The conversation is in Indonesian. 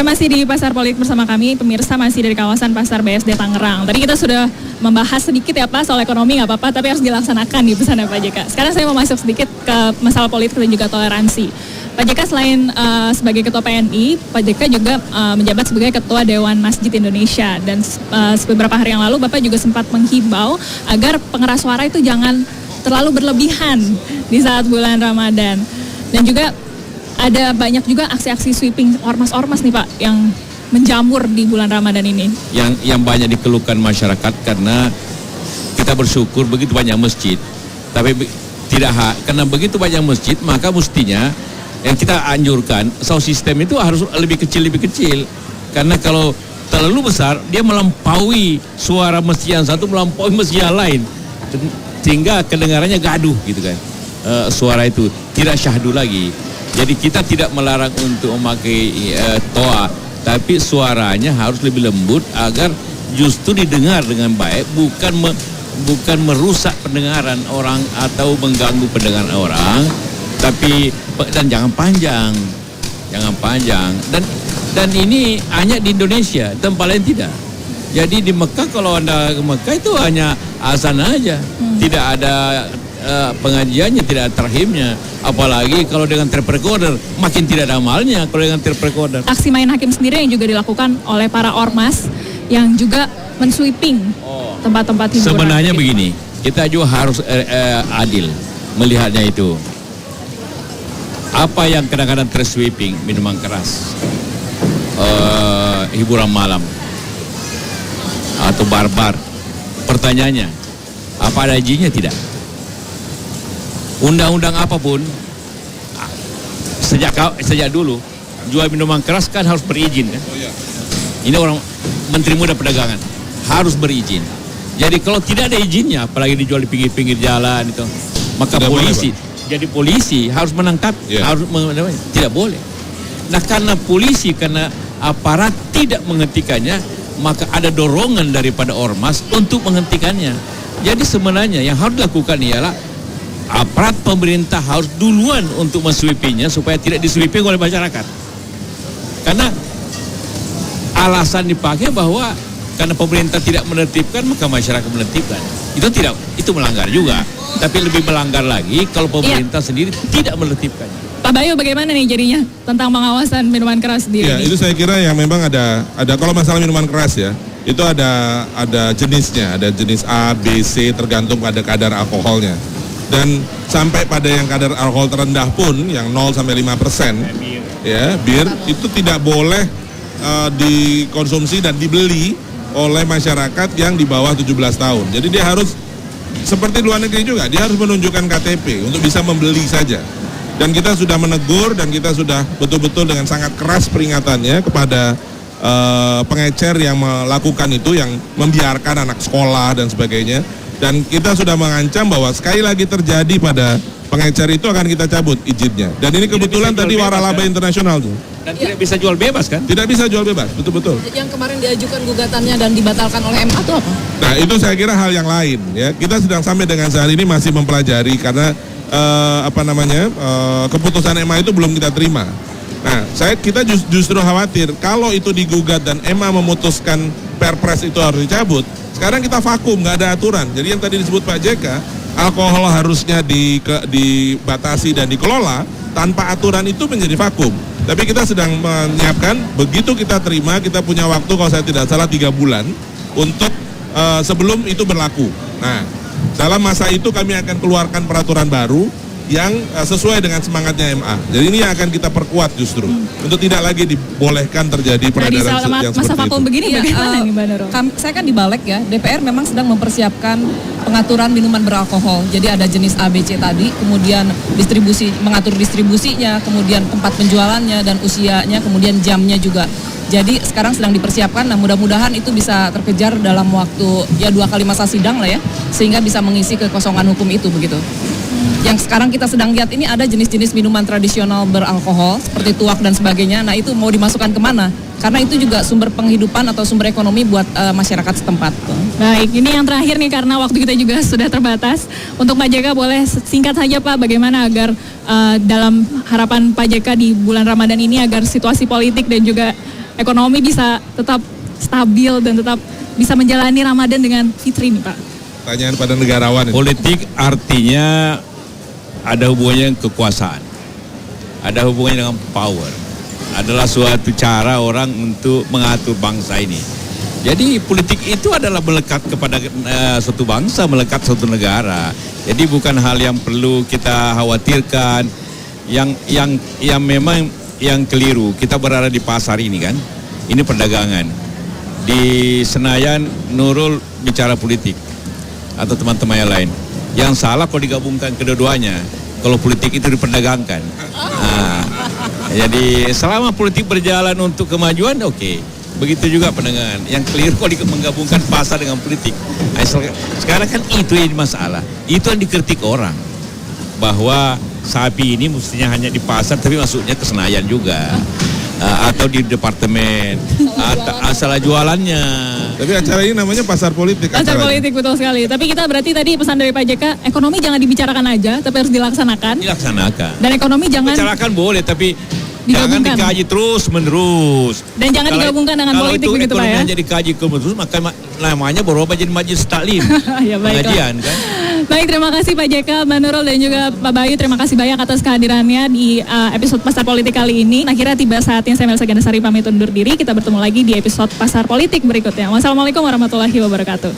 Anda masih di Pasar Politik bersama kami, pemirsa masih dari kawasan Pasar BSD Tangerang. Tadi kita sudah membahas sedikit ya Pak soal ekonomi, nggak apa-apa, tapi harus dilaksanakan di pesannya Pak JK. Sekarang saya mau masuk sedikit ke masalah politik dan juga toleransi. Pak JK selain sebagai Ketua PNI, Pak JK juga menjabat sebagai Ketua Dewan Masjid Indonesia. Dan beberapa hari yang lalu Bapak juga sempat menghimbau agar pengeras suara itu jangan terlalu berlebihan di saat bulan Ramadan. Dan juga ada banyak juga aksi-aksi sweeping ormas-ormas nih Pak yang menjamur di bulan Ramadan ini. Yang banyak dikeluhkan masyarakat karena kita bersyukur begitu banyak masjid. Tapi karena begitu banyak masjid maka mestinya yang kita anjurkan sound system itu harus lebih kecil. Karena kalau terlalu besar dia melampaui suara masjid yang satu, melampaui masjid yang lain. Sehingga kedengarannya gaduh gitu kan. Suara itu tidak syahdu lagi. Jadi kita tidak melarang untuk memakai toa, tapi suaranya harus lebih lembut agar justru didengar dengan baik, bukan merusak pendengaran orang atau mengganggu pendengaran orang, tapi dan jangan panjang. Dan ini hanya di Indonesia, tempat lain tidak. Jadi di Mekah kalau Anda ke Mekah itu hanya azan aja, tidak ada pengajiannya, tidak ada tarhimnya. Apalagi kalau dengan tape recorder makin tidak ada amalnya kalau dengan tape recorder. Aksi main hakim sendiri yang juga dilakukan oleh para ormas yang juga mensweeping tempat-tempat hiburan. Sebenarnya begini, kita juga harus adil melihatnya itu. Apa yang kadang-kadang tersweeping, minuman keras, hiburan malam, atau barbar. Pertanyaannya, apa ada izinnya tidak? Undang-undang apapun sejak dulu jual minuman keras kan harus berizin kan? Ini orang Menteri Muda Perdagangan harus berizin. Jadi kalau tidak ada izinnya, apalagi dijual di pinggir-pinggir jalan itu, maka tidak polisi boleh, jadi polisi harus menangkap, tidak boleh. Nah karena aparat tidak menghentikannya, maka ada dorongan daripada ormas untuk menghentikannya. Jadi sebenarnya yang harus dilakukan ialah aparat pemerintah harus duluan untuk mensweepingnya supaya tidak disweeping oleh masyarakat. Karena alasan dipakai bahwa karena pemerintah tidak menertibkan maka masyarakat menertibkan. Itu melanggar juga. Tapi lebih melanggar lagi kalau pemerintah sendiri tidak menertibkan. Pak Bayu bagaimana nih jadinya tentang pengawasan minuman keras di ini? Itu saya kira yang memang ada kalau masalah minuman keras ya, itu ada jenisnya, ada jenis A, B, C tergantung pada kadar alkoholnya. Dan sampai pada yang kadar alkohol terendah pun yang 0 sampai 5%, ya, bir itu tidak boleh dikonsumsi dan dibeli oleh masyarakat yang di bawah 17 tahun. Jadi dia harus seperti luar negeri juga, dia harus menunjukkan KTP untuk bisa membeli saja. Dan kita sudah menegur dan kita sudah betul-betul dengan sangat keras peringatannya kepada pengecer yang melakukan itu, yang membiarkan anak sekolah dan sebagainya. Dan kita sudah mengancam bahwa sekali lagi terjadi pada pengecer itu akan kita cabut izinnya. Dan ini kebetulan tadi waralaba internasional tuh. Dan tidak bisa jual bebas kan? Tidak bisa jual bebas, betul-betul. Yang kemarin diajukan gugatannya dan dibatalkan oleh MA itu apa? Nah itu saya kira hal yang lain ya. Kita sedang sampai dengan saat ini masih mempelajari karena keputusan MA itu belum kita terima. Nah kita justru khawatir kalau itu digugat dan MA memutuskan Perpres itu harus dicabut. Sekarang kita vakum, nggak ada aturan. Jadi yang tadi disebut Pak JK, alkohol harusnya dibatasi dan dikelola, tanpa aturan itu menjadi vakum. Tapi kita sedang menyiapkan, begitu kita terima, kita punya waktu kalau saya tidak salah 3 bulan untuk sebelum itu berlaku. Nah, dalam masa itu kami akan keluarkan peraturan baru yang sesuai dengan semangatnya MA. Jadi ini yang akan kita perkuat justru untuk tidak lagi dibolehkan terjadi peredaran yang seperti masa vakum itu. begini bagaimana nih Mbak Nurul? Saya kan di Balek ya, DPR memang sedang mempersiapkan pengaturan minuman beralkohol. Jadi ada jenis A, B, C tadi, kemudian mengatur distribusinya, kemudian tempat penjualannya dan usianya, kemudian jamnya juga. Jadi sekarang sedang dipersiapkan, nah mudah-mudahan itu bisa terkejar dalam waktu ya 2 kali masa sidang lah ya, sehingga bisa mengisi kekosongan hukum itu begitu. Yang sekarang kita sedang lihat ini ada jenis-jenis minuman tradisional beralkohol seperti tuak dan sebagainya. Nah itu mau dimasukkan kemana? Karena itu juga sumber penghidupan atau sumber ekonomi buat masyarakat setempat. Baik, ini yang terakhir nih karena waktu kita juga sudah terbatas. Untuk Pak JK boleh singkat saja Pak, bagaimana agar dalam harapan Pak JK di bulan Ramadan ini agar situasi politik dan juga ekonomi bisa tetap stabil dan tetap bisa menjalani Ramadan dengan fitri nih Pak? Pertanyaan pada negarawan ini. Politik artinya ada hubungannya dengan kekuasaan, ada hubungannya dengan power, adalah suatu cara orang untuk mengatur bangsa ini. Jadi politik itu adalah melekat kepada suatu bangsa, melekat suatu negara. Jadi bukan hal yang perlu kita khawatirkan. Yang memang yang keliru, kita berada di pasar ini kan, ini perdagangan. Di Senayan Nurul bicara politik atau teman-teman yang lain. Yang salah kalau digabungkan kedua-duanya, kalau politik itu diperdagangkan. Jadi selama politik berjalan untuk kemajuan, oke. Begitu juga pendengar. Yang keliru kalau menggabungkan pasar dengan politik. Sekarang kan itu yang masalah. Itu yang dikritik orang. Bahwa sapi ini mestinya hanya di pasar tapi masuknya ke Senayan juga. Atau di departemen. Asal jualannya. Tapi acara ini namanya pasar politik. Pasar politik betul sekali. Tapi kita berarti tadi pesan dari Pak JK, ekonomi jangan dibicarakan aja, tapi harus dilaksanakan. Dilaksanakan. Dan ekonomi jangan bicarakan boleh, tapi jangan digabungkan. dikaji terus menerus. Dan jangan digabungkan dengan politik begitu Pak ya. Kalau itu ekonominya dikaji terus, maka namanya berubah jadi majelis taklim. Ya baiklah. Pengajian kan. Baik, terima kasih Pak JK, Mbak Nurul dan juga Pak Bayu. Terima kasih banyak atas kehadirannya di episode Pasar Politik kali ini. Akhirnya tiba saatnya saya Melisa Gandasari pamit undur diri. Kita bertemu lagi di episode Pasar Politik berikutnya. Wassalamualaikum warahmatullahi wabarakatuh.